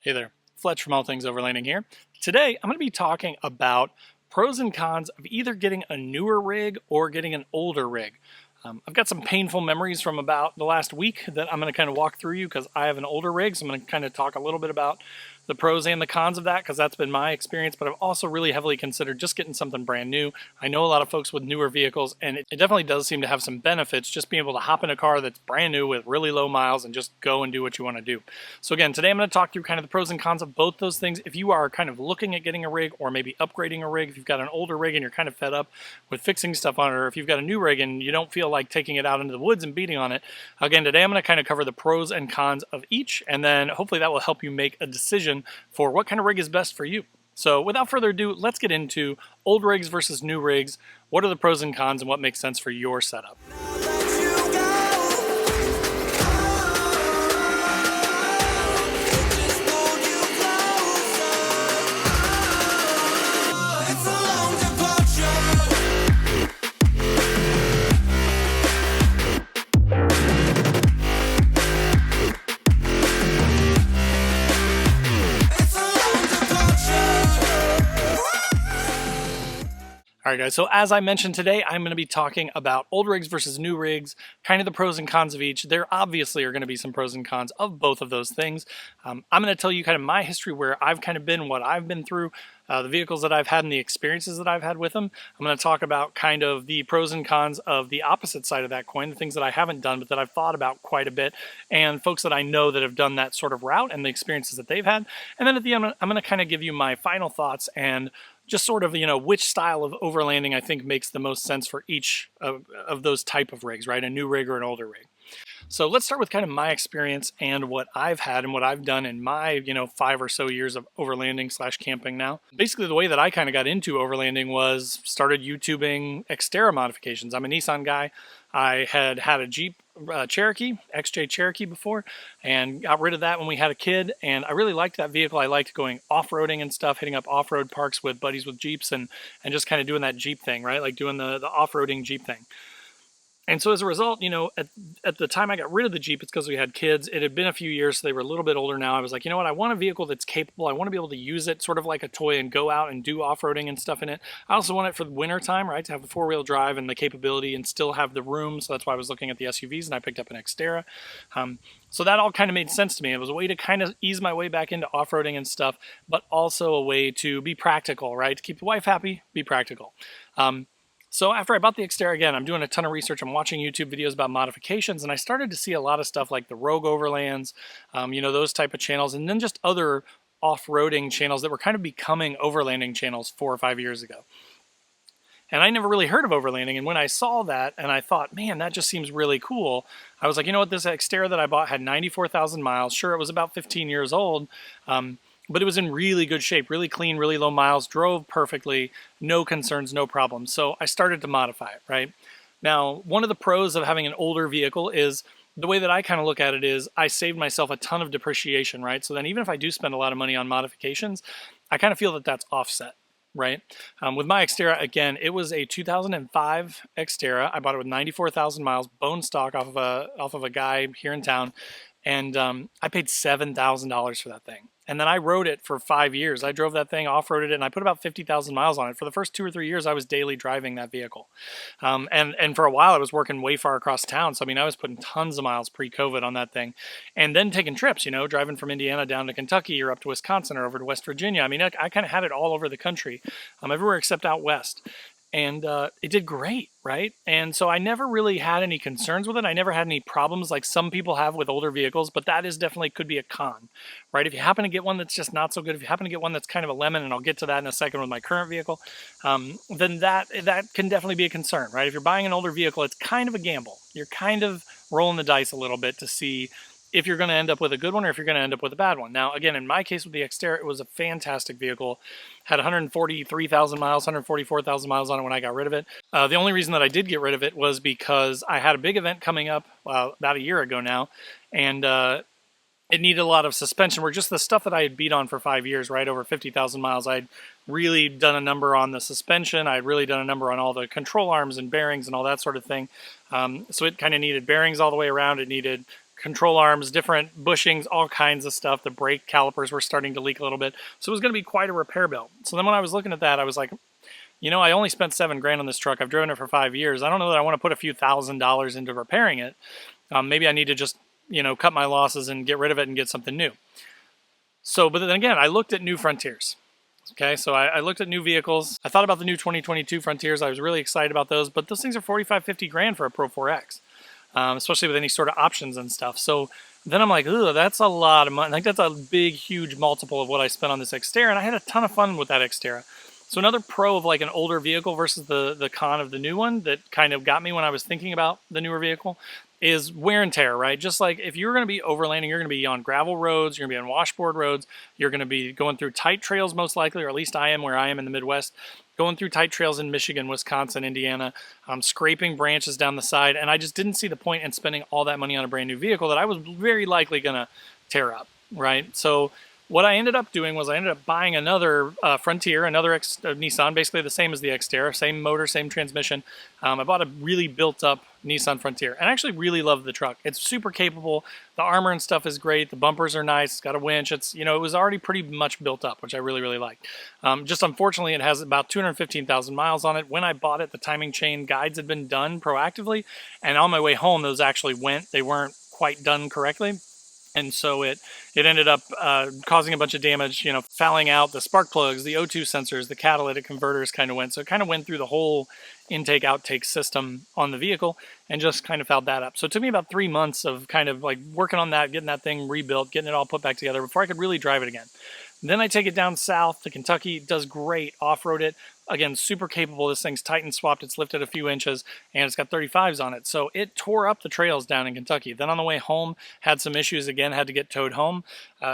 Hey there, Fletch from All Things Overlanding here. Today, I'm going to be talking about pros and cons of either getting a newer rig or getting an older rig. I've got some painful memories from about the last week that I'm going to kind of walk through you because I have an older rig, so I'm going to kind of talk a little bit about the pros and the cons of that because that's been my experience, but I've also really heavily considered just getting something brand new. I know a lot of folks with newer vehicles, and it definitely does seem to have some benefits just being able to hop in a car that's brand new with really low miles and just go and do what you want to do. So again, today I'm going to talk through kind of the pros and cons of both those things. If you are kind of looking at getting a rig or maybe upgrading a rig, if you've got an older rig and you're kind of fed up with fixing stuff on it, or if you've got a new rig and you don't feel like taking it out into the woods and beating on it, again, today I'm going to kind of cover the pros and cons of each, and then hopefully that will help you make a decision for what kind of rig is best for you. So without further ado, let's get into old rigs versus new rigs. What are the pros and cons and what makes sense for your setup? All right, guys, so as I mentioned today, I'm going to be talking about old rigs versus new rigs, kind of the pros and cons of each. There obviously are going to be some pros and cons of both of those things. I'm going to tell you kind of my history, where I've kind of been, what I've been through, the vehicles that I've had and the experiences that I've had with them. I'm going to talk about kind of the pros and cons of the opposite side of that coin, the things that I haven't done but that I've thought about quite a bit, and folks that I know that have done that sort of route and the experiences that they've had. And then at the end, I'm going to kind of give you my final thoughts and just sort of, which style of overlanding I think makes the most sense for each of those type of rigs, right? A new rig or an older rig. So let's start with kind of my experience and what I've had and what I've done in my, 5 or so years of overlanding / camping now. Basically, the way that I kind of got into overlanding was started YouTubing Xterra modifications. I'm a Nissan guy. I had a Jeep Cherokee, XJ Cherokee before, and got rid of that when we had a kid, and I really liked that vehicle. I liked going off-roading and stuff, hitting up off-road parks with buddies with Jeeps and just kind of doing that Jeep thing, right? Like doing the off-roading Jeep thing. And so as a result, at the time I got rid of the Jeep, it's because we had kids. It had been a few years, so they were a little bit older now. I was like, you know what? I want a vehicle that's capable. I want to be able to use it sort of like a toy and go out and do off-roading and stuff in it. I also want it for the winter time, right? To have the four-wheel drive and the capability and still have the room. So that's why I was looking at the SUVs, and I picked up an Xterra. So that all kind of made sense to me. It was a way to kind of ease my way back into off-roading and stuff, but also a way to be practical, right? To keep the wife happy, be practical. So after I bought the Xterra, again, I'm doing a ton of research. I'm watching YouTube videos about modifications, and I started to see a lot of stuff like the Rogue Overlands, those type of channels, and then just other off-roading channels that were kind of becoming overlanding channels 4 or 5 years ago. And I never really heard of overlanding, and when I saw that and I thought, man, that just seems really cool, I was like, you know what, this Xterra that I bought had 94,000 miles. Sure, it was about 15 years old, but it was in really good shape, really clean, really low miles, drove perfectly, no concerns, no problems. So I started to modify it, right? Now, one of the pros of having an older vehicle is the way that I kind of look at it is I saved myself a ton of depreciation, right? So then even if I do spend a lot of money on modifications, I kind of feel that that's offset, right? With my Xterra, again, it was a 2005 Xterra. I bought it with 94,000 miles, bone stock off of a guy here in town, and I paid $7,000 for that thing. And then I rode it for 5 years. I drove that thing, off-roaded it, and I put about 50,000 miles on it. For the first 2 or 3 years, I was daily driving that vehicle. And for a while, I was working way far across town. So, I was putting tons of miles pre-COVID on that thing. And then taking trips, driving from Indiana down to Kentucky or up to Wisconsin or over to West Virginia. I kind of had it all over the country, everywhere except out west. And it did great, right? And so I never really had any concerns with it. I never had any problems like some people have with older vehicles, but that is definitely could be a con, right? If you happen to get one that's just not so good, if you happen to get one that's kind of a lemon, and I'll get to that in a second with my current vehicle, then that can definitely be a concern, right? If you're buying an older vehicle, it's kind of a gamble. You're kind of rolling the dice a little bit to see if you're going to end up with a good one or if you're going to end up with a bad one. Now, again, in my case with the Xterra, it was a fantastic vehicle. Had 143,000 miles, 144,000 miles on it when I got rid of it. The only reason that I did get rid of it was because I had a big event coming up about a year ago now, and it needed a lot of suspension work. Just the stuff that I had beat on for 5 years, right, over 50,000 miles. I'd really done a number on the suspension. I'd really done a number on all the control arms and bearings and all that sort of thing. So it kind of needed bearings all the way around. It needed control arms, different bushings, all kinds of stuff. The brake calipers were starting to leak a little bit. So it was going to be quite a repair bill. So then when I was looking at that, I was like, you know, I only spent $7,000 on this truck. I've driven it for 5 years. I don't know that I want to put a few $1,000s into repairing it. Maybe I need to just, you know, cut my losses and get rid of it and get something new. So, but then again, I looked at new Frontiers. Okay, so I looked at new vehicles. I thought about the new 2022 Frontiers. I was really excited about those, but those things are 45, 50 grand for a Pro 4X, especially with any sort of options and stuff. So then I'm like, ooh, that's a lot of money. Like that's a big, huge multiple of what I spent on this Xterra, and I had a ton of fun with that Xterra. So another pro of like an older vehicle versus the con of the new one that kind of got me when I was thinking about the newer vehicle is wear and tear, right? Just like if you're going to be overlanding, you're going to be on gravel roads, you're going to be on washboard roads, you're going to be going through tight trails most likely, or at least I am where I am in the Midwest, going through tight trails in Michigan, Wisconsin, Indiana, scraping branches down the side, and I just didn't see the point in spending all that money on a brand new vehicle that I was very likely going to tear up, right? So what I ended up doing was I ended up buying another Frontier, another Nissan, basically the same as the Xterra, same motor, same transmission. I bought a really built-up Nissan Frontier, and I actually really love the truck. It's super capable. The armor and stuff is great. The bumpers are nice. It's got a winch. It's, you know, it was already pretty much built up, which I really, really like. Just unfortunately, it has about 215,000 miles on it. When I bought it, the timing chain guides had been done proactively, and on my way home, those actually went. They weren't quite done correctly. And so it ended up causing a bunch of damage, you know, fouling out the spark plugs, the O2 sensors, the catalytic converters kind of went. So it kind of went through the whole intake-outtake system on the vehicle and just kind of fouled that up. So it took me about 3 months of kind of like working on that, getting that thing rebuilt, getting it all put back together before I could really drive it again. Then I take it down south to Kentucky. It does great. Off-road it. Again, super capable. This thing's Titan swapped. It's lifted a few inches, and it's got 35s on it. So it tore up the trails down in Kentucky. Then on the way home, had some issues again, had to get towed home.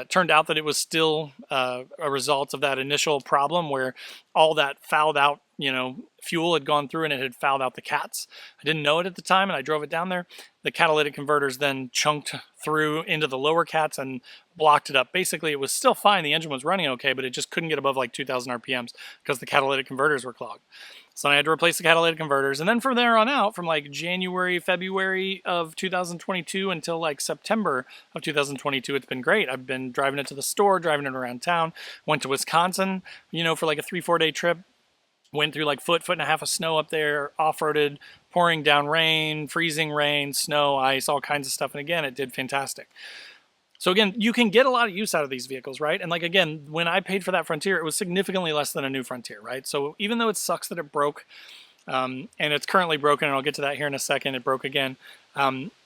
Turned out that it was still a result of that initial problem where all that fouled out, you know, fuel had gone through and it had fouled out the cats. I didn't know it at the time, and I drove it down there. The catalytic converters then chunked through into the lower cats and blocked it up. Basically, it was still fine. The engine was running okay, but it just couldn't get above like 2,000 RPMs because the catalytic converters were clogged. So I had to replace the catalytic converters. And then from there on out, from like January, February of 2022 until like September of 2022, it's been great. I've been driving it to the store, driving it around town. Went to Wisconsin, you know, for like a 3-4 day trip. Went through like foot and a half of snow up there, off-roaded, pouring down rain, freezing rain, snow, ice, all kinds of stuff. And again, it did fantastic. So again, you can get a lot of use out of these vehicles, right? And like, again, when I paid for that Frontier, it was significantly less than a new Frontier, right? So even though it sucks that it broke, and it's currently broken, and I'll get to that here in a second, it broke again,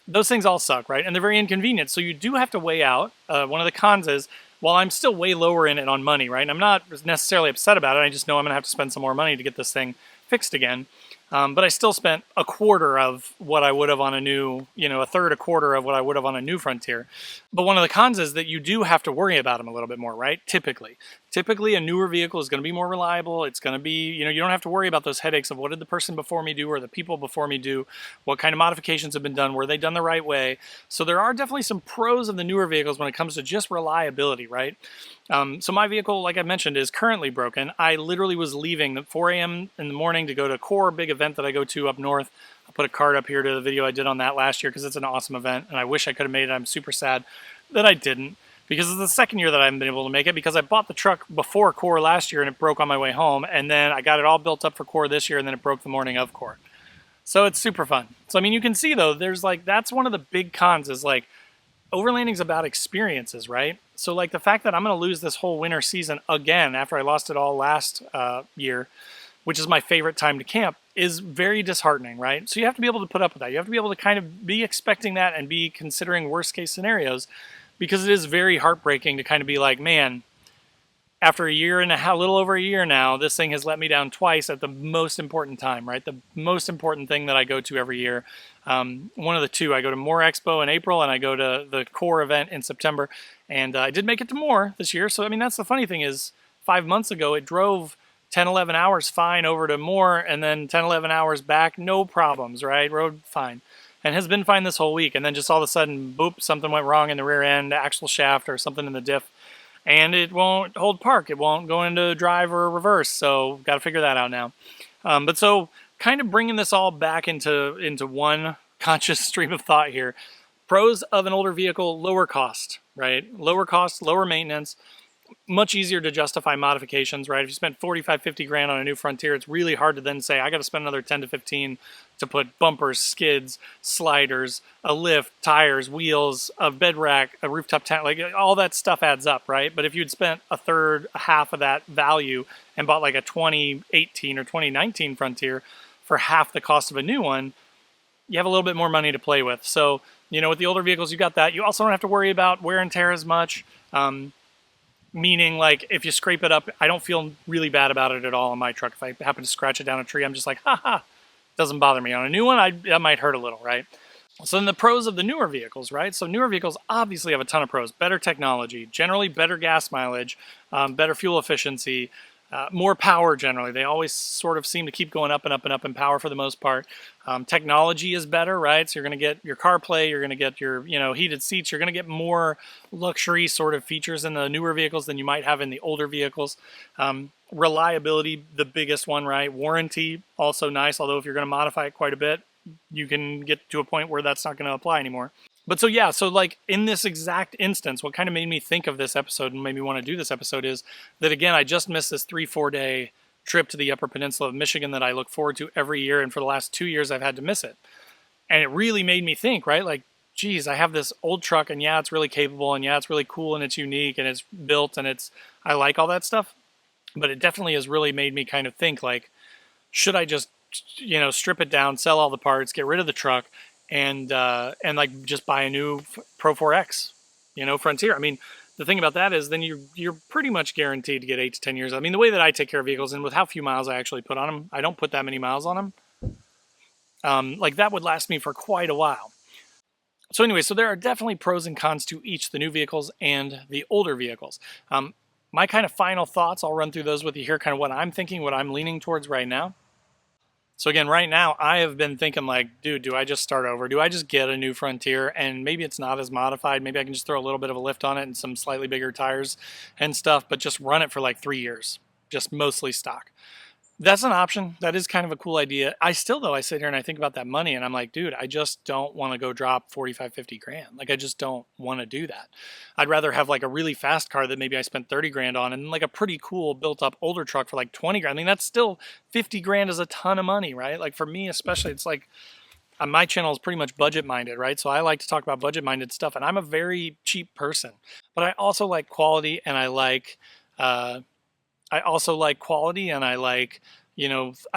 those things all suck, right? And they're very inconvenient. So you do have to weigh out. One of the cons is, while I'm still way lower in it on money, right? And I'm not necessarily upset about it. I just know I'm going to have to spend some more money to get this thing fixed again. But I still spent a quarter of what I would have on a new, you know, a quarter of what I would have on a new Frontier. But one of the cons is that you do have to worry about them a little bit more, right? Typically a newer vehicle is going to be more reliable. It's going to be, you know, you don't have to worry about those headaches of what did the person before me do or the people before me do, what kind of modifications have been done, were they done the right way? So there are definitely some pros of the newer vehicles when it comes to just reliability, right? So my vehicle, like I mentioned, is currently broken. I literally was leaving at 4 a.m. in the morning to go to a core big event that I go to up north. I'll put a card up here to the video I did on that last year because it's an awesome event, and I wish I could have made it. I'm super sad that I didn't, because it's the second year that I haven't been able to make it, because I bought the truck before core last year and it broke on my way home, and then I got it all built up for core this year, and then it broke the morning of core. So it's super fun. So I mean, you can see though, there's like, that's one of the big cons is like, overlanding's about experiences, right? So like the fact that I'm going to lose this whole winter season again after I lost it all last year, which is my favorite time to camp, is very disheartening, right? So you have to be able to put up with that. You have to be able to kind of be expecting that and be considering worst case scenarios, because it is very heartbreaking to kind of be like, man, after a year and a little over a year now, this thing has let me down twice at the most important time, right? The most important thing that I go to every year. One of the two, I go to More Expo in April and I go to the core event in September. And I did make it to More this year. So, I mean, that's the funny thing is 5 months ago, it drove 10, 11 hours fine over to More, and then 10, 11 hours back, no problems, right? Rode fine. And has been fine this whole week. And then just all of a sudden, boop, something went wrong in the rear end, axle shaft or something in the diff. And it won't hold park. It won't go into drive or reverse. So got to figure that out now. But so kind of bringing this all back into one conscious stream of thought here. Pros of an older vehicle: lower cost, right? Lower cost, lower maintenance, much easier to justify modifications, right? If you spend 45, 50 grand on a new Frontier, it's really hard to then say, I got to spend another 10 to 15 to put bumpers, skids, sliders, a lift, tires, wheels, a bed rack, a rooftop tent, like all that stuff adds up, right? But if you'd spent a third, a half of that value and bought like a 2018 or 2019 Frontier for half the cost of a new one, you have a little bit more money to play with. So, with the older vehicles, you got that. You also don't have to worry about wear and tear as much. Meaning, like, if you scrape it up, I don't feel really bad about it at all on my truck. If I happen to scratch it down a tree, I'm just like, ha, doesn't bother me. On a new one, that might hurt a little, right? So then the pros of the newer vehicles, right? So newer vehicles obviously have a ton of pros. Better technology, generally better gas mileage, better fuel efficiency, more power generally. They always sort of seem to keep going up and up and up in power for the most part. Technology is better, right? So you're going to get your CarPlay, you're going to get your heated seats, you're going to get more luxury sort of features in the newer vehicles than you might have in the older vehicles. Reliability, the biggest one, right? Warranty, also nice, although if you're going to modify it quite a bit, you can get to a point where that's not going to apply anymore. But so like in this exact instance, what kind of made me think of this episode and made me want to do this episode is that, again, I just missed this 3-4 day trip to the Upper Peninsula of Michigan that I look forward to every year. And for the last 2 years, I've had to miss it. And it really made me think, right? Like, geez, I have this old truck and yeah, it's really capable and yeah, it's really cool and it's unique and it's built and I like all that stuff. But it definitely has really made me kind of think, like, should I just, strip it down, sell all the parts, get rid of the truck, and like just buy a new Pro 4X, Frontier. I mean, the thing about that is then you're pretty much guaranteed to get 8 to 10 years. I mean, the way that I take care of vehicles and with how few miles I actually put on them, I don't put that many miles on them. Like that would last me for quite a while. So anyway, so there are definitely pros and cons to each the new vehicles and the older vehicles. My kind of final thoughts, I'll run through those with you here, kind of what I'm thinking, what I'm leaning towards right now. So again, right now, I have been thinking like, dude, do I just start over? Do I just get a new Frontier and maybe it's not as modified? Maybe I can just throw a little bit of a lift on it and some slightly bigger tires and stuff, but just run it for like 3 years, just mostly stock. That's an option. That is kind of a cool idea. I sit here and I think about that money and I'm like, dude, I just don't want to go drop 45, 50 grand. Like, I just don't want to do that. I'd rather have like a really fast car that maybe I spent 30 grand on and like a pretty cool built up older truck for like 20 grand. I mean, that's still 50 grand is a ton of money, right? Like for me, especially, it's like my channel is pretty much budget minded, right? So I like to talk about budget minded stuff and I'm a very cheap person, but I also like quality and I like I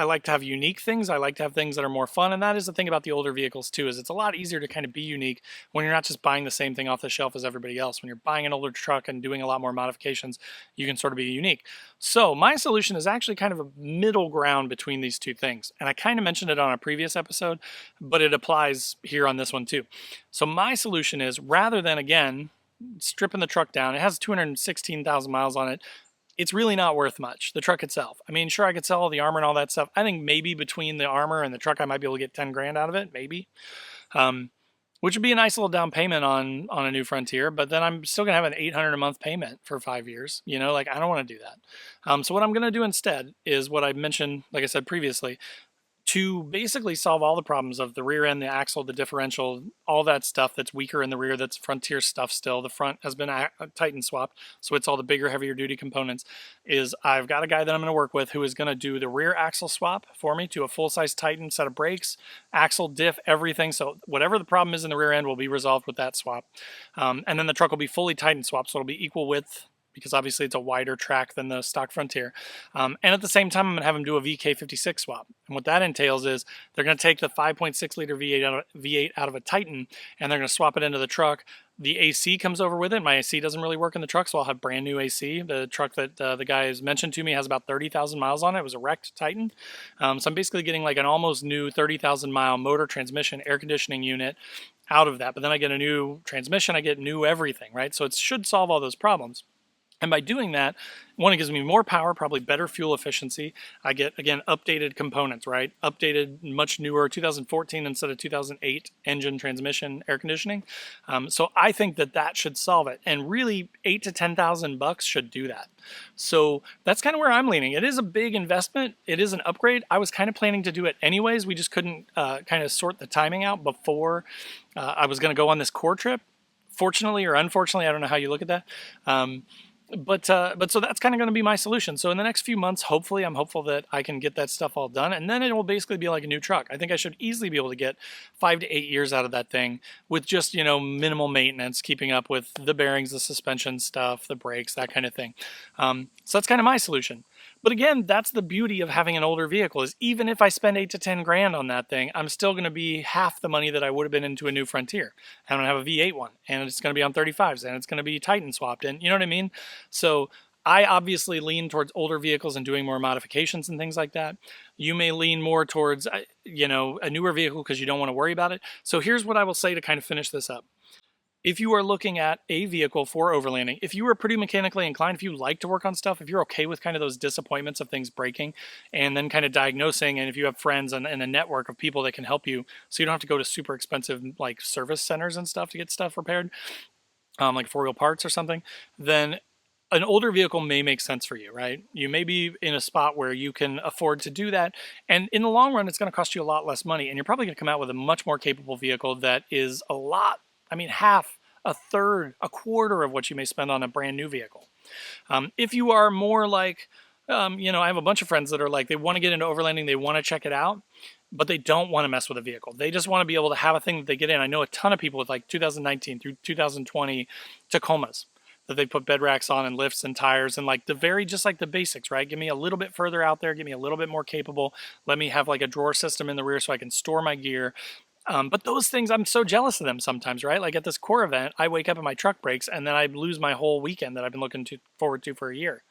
like to have unique things. I like to have things that are more fun. And that is the thing about the older vehicles too, is it's a lot easier to kind of be unique when you're not just buying the same thing off the shelf as everybody else. When you're buying an older truck and doing a lot more modifications, you can sort of be unique. So my solution is actually kind of a middle ground between these two things. And I kind of mentioned it on a previous episode, but it applies here on this one too. So my solution is, rather than, again, stripping the truck down, it has 216,000 miles on it. It's really not worth much, the truck itself. I mean, sure, I could sell all the armor and all that stuff. I think maybe between the armor and the truck, I might be able to get 10 grand out of it, maybe. Which would be a nice little down payment on a new Frontier, but then I'm still going to have an $800 a month payment for 5 years. I don't want to do that. So what I'm going to do instead is what I mentioned, like I said previously, to basically solve all the problems of the rear end, the axle, the differential, all that stuff that's weaker in the rear, that's Frontier stuff still. The front has been Titan swapped, so it's all the bigger, heavier duty components. I've got a guy that I'm going to work with who is going to do the rear axle swap for me to a full-size Titan set of brakes, axle, diff, everything. So whatever the problem is in the rear end will be resolved with that swap. And then the truck will be fully Titan swapped, so it'll be equal width, because obviously it's a wider track than the stock Frontier. And at the same time, I'm going to have them do a Vk56 swap. And what that entails is they're going to take the 5.6 liter V8 out of a Titan, and they're going to swap it into the truck. The AC comes over with it. My AC doesn't really work in the truck, so I'll have brand new AC. The truck that the guy has mentioned to me has about 30,000 miles on it. It was a wrecked Titan. So I'm basically getting like an almost new 30,000 mile motor, transmission, air conditioning unit out of that. But then I get a new transmission, I get new everything, right? So it should solve all those problems. And by doing that, one, it gives me more power, probably better fuel efficiency. I get, again, updated components, right? Updated, much newer 2014 instead of 2008 engine, transmission, air conditioning. So I think that that should solve it. And really, $8,000 to $10,000 should do that. So that's kind of where I'm leaning. It is a big investment. It is an upgrade. I was kind of planning to do it anyways. We just couldn't kind of sort the timing out before I was going to go on this core trip. Fortunately or unfortunately, I don't know how you look at that. But so that's kind of going to be my solution. So in the next few months, hopefully, I'm hopeful that I can get that stuff all done, and then it will basically be like a new truck. I think I should easily be able to get 5 to 8 years out of that thing with just, minimal maintenance, keeping up with the bearings, the suspension stuff, the brakes, that kind of thing. So that's kind of my solution. But again, that's the beauty of having an older vehicle, is even if I spend 8 to 10 grand on that thing, I'm still going to be half the money that I would have been into a new Frontier. I'm going to have a V8 one, and it's going to be on 35s, and it's going to be Titan swapped in. You know what I mean? So I obviously lean towards older vehicles and doing more modifications and things like that. You may lean more towards, a newer vehicle because you don't want to worry about it. So here's what I will say to kind of finish this up. If you are looking at a vehicle for overlanding, if you are pretty mechanically inclined, if you like to work on stuff, if you're okay with kind of those disappointments of things breaking and then kind of diagnosing, and if you have friends and a network of people that can help you so you don't have to go to super expensive like service centers and stuff to get stuff repaired, like 4-wheel parts or something, then an older vehicle may make sense for you, right? You may be in a spot where you can afford to do that. And in the long run, it's going to cost you a lot less money. And you're probably going to come out with a much more capable vehicle that is half, a third, a quarter of what you may spend on a brand new vehicle. If you are more like, I have a bunch of friends that are like, they want to get into overlanding, they want to check it out, but they don't want to mess with a vehicle. They just want to be able to have a thing that they get in. I know a ton of people with like 2019 through 2020 Tacomas that they put bed racks on and lifts and tires and like just like the basics, right? Give me a little bit further out there, give me a little bit more capable. Let me have like a drawer system in the rear so I can store my gear. But those things, I'm so jealous of them sometimes, right? Like at this core event, I wake up and my truck breaks and then I lose my whole weekend that I've been looking forward to for a year.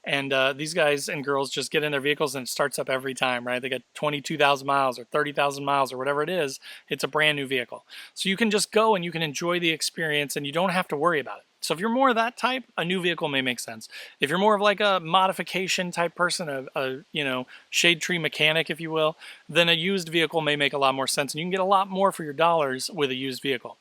And these guys and girls just get in their vehicles and it starts up every time, right? They get 22,000 miles or 30,000 miles or whatever it is. It's a brand new vehicle. So you can just go and you can enjoy the experience and you don't have to worry about it. So if you're more of that type, a new vehicle may make sense. If you're more of like a modification type person, a shade tree mechanic, if you will, then a used vehicle may make a lot more sense and you can get a lot more for your dollars with a used vehicle.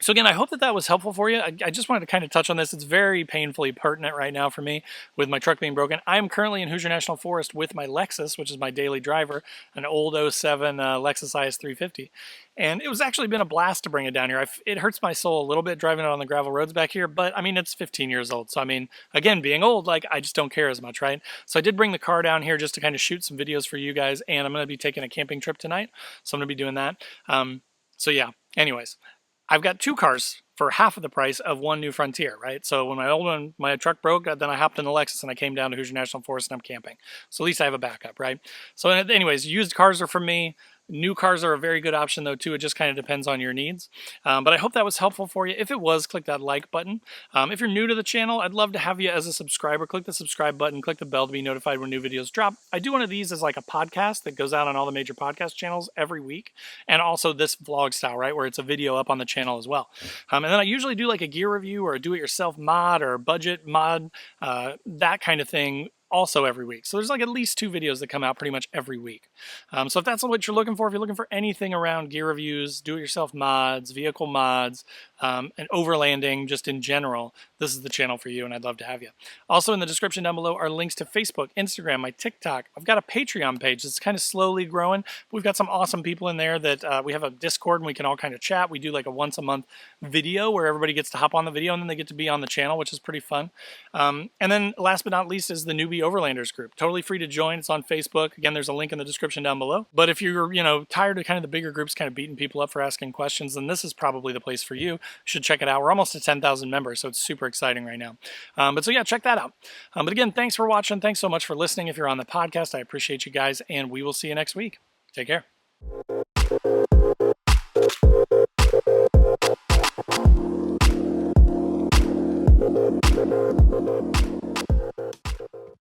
So again, I hope that was helpful for you. I just wanted to kind of touch on this. It's very painfully pertinent right now for me with my truck being broken. I'm currently in Hoosier National Forest with my Lexus, which is my daily driver, an old '07 Lexus IS350. And it was actually been a blast to bring it down here. It hurts my soul a little bit driving it on the gravel roads back here, but I mean, it's 15 years old. So I mean, again, being old, like I just don't care as much, right? So I did bring the car down here just to kind of shoot some videos for you guys, and I'm going to be taking a camping trip tonight. So I'm going to be doing that. So yeah, anyways. I've got 2 cars for half of the price of one new Frontier, right? So when my old one, my truck broke, then I hopped in the Lexus and I came down to Hoosier National Forest and I'm camping. So at least I have a backup, right? So anyways, used cars are for me. New cars are a very good option though too. It just kind of depends on your needs. But I hope that was helpful for you. If it was, click that like button. If you're new to the channel, I'd love to have you as a subscriber. Click the subscribe button, click the bell to be notified when new videos drop. I do one of these as like a podcast that goes out on all the major podcast channels every week. And also this vlog style, right? Where it's a video up on the channel as well. And then I usually do like a gear review or a do-it-yourself mod or a budget mod, that kind of thing. Also every week. So there's like at least 2 videos that come out pretty much every week. So if that's what you're looking for, if you're looking for anything around gear reviews, do-it-yourself mods, vehicle mods, and overlanding just in general, this is the channel for you and I'd love to have you. Also in the description down below are links to Facebook, Instagram, my TikTok. I've got a Patreon page that's kind of slowly growing. We've got some awesome people in there that we have a Discord and we can all kind of chat. We do like a once a month video where everybody gets to hop on the video and then they get to be on the channel, which is pretty fun. And then last but not least is the Newbie Overlanders group. Totally free to join. It's on Facebook. Again, there's a link in the description down below. But if you're, tired of kind of the bigger groups kind of beating people up for asking questions, then this is probably the place for you. You should check it out. We're almost at 10,000 members, so it's super exciting right now. So yeah, check that out. But again, thanks for watching. Thanks so much for listening. If you're on the podcast, I appreciate you guys, and we will see you next week. Take care.